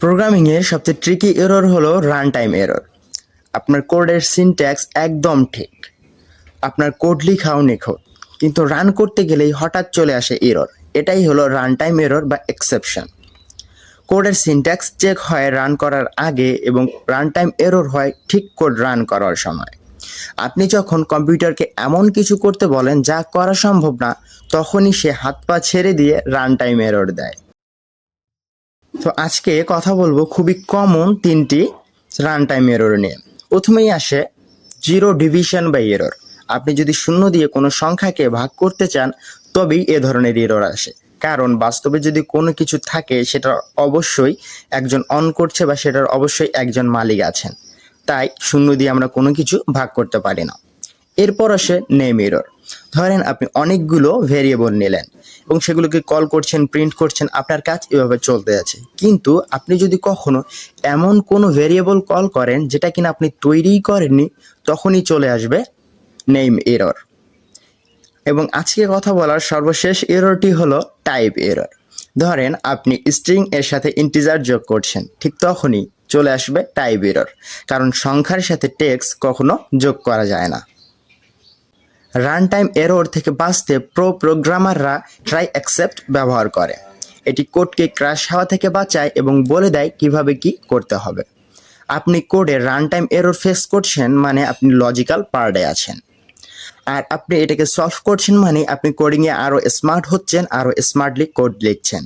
প্রোগ্রামিংয়ের সবচেয়ে tricky error হলো run time error. আপনার কোডের সিনট্যাক্স একদম ঠিক, আপনার কোড লিখাও নিখুঁত, কিন্তু রান করতে গেলেই হঠাৎ চলে আসে এরর। এটাই হলো রান টাইম এরর বা এক্সেপশন। কোডের সিনট্যাক্স চেক হয় রান করার আগে এবং রান টাইম এরর হয় ঠিক কোড রান করার সময়। আপনি যখন কম্পিউটারকে এমন কিছু করতে বলেন যা করা সম্ভব না, তখনই সে হাত পা ছেড়ে দিয়ে রান টাইম এরর দেয়। তো আজকে কথা বলবো খুবই কমন তিনটি রান টাইম এরর নিয়ে। প্রথমেই আসে জিরো ডিভিশন বাই এরর। আপনি যদি শূন্য দিয়ে কোনো সংখ্যাকে ভাগ করতে চান তবেই এ ধরনের এরর আসে, কারণ বাস্তবে যদি কোনো কিছু থাকে সেটা অবশ্যই একজন অন করছে বা সেটার অবশ্যই একজন মালিক আছেন, তাই শূন্য দিয়ে আমরা কোনো কিছু ভাগ করতে পারি না। এরপর আসে নেম এরর। ধরেন আপনি অনেকগুলো ভেরিয়েবল নিলেন এবং সেগুলোকে কল করছেন, প্রিন্ট করছেন, আপনার কাজ এভাবে চলতে আছে, কিন্তু আপনি যদি কখনো এমন কোনো ভেরিয়েবল কল করেন যেটা কিনা আপনি তৈরিই করেননি, তখনই চলে আসবে নেম এরর। এবং আজকে কথা বলার সর্বশেষ এররটি হলো টাইপ এরর। ধরেন আপনি স্ট্রিং এর সাথে ইন্টিজার যোগ করছেন, ঠিক তখনই চলে আসবে টাইপ এরর, কারণ সংখ্যার সাথে টেক্সট কখনো যোগ করা যায় না। রান টাইম এরর থেকে বাঁচতে প্রোগ্রামাররা ট্রাই অ্যাকসেপ্ট ব্যবহার করে। এটি কোডকে ক্র্যাশ হওয়া থেকে বাঁচায় এবং বলে দেয় কিভাবে কি করতে হবে। আপনি কোডে রান টাইম এরর ফেস করছেন মানে আপনি লজিক্যাল পার্টে আছেন, আর আপনি এটাকে সলভ করছেন মানে আপনি কোডিংয়ে আরও স্মার্ট হচ্ছেন, আরও স্মার্টলি কোড লিখছেন।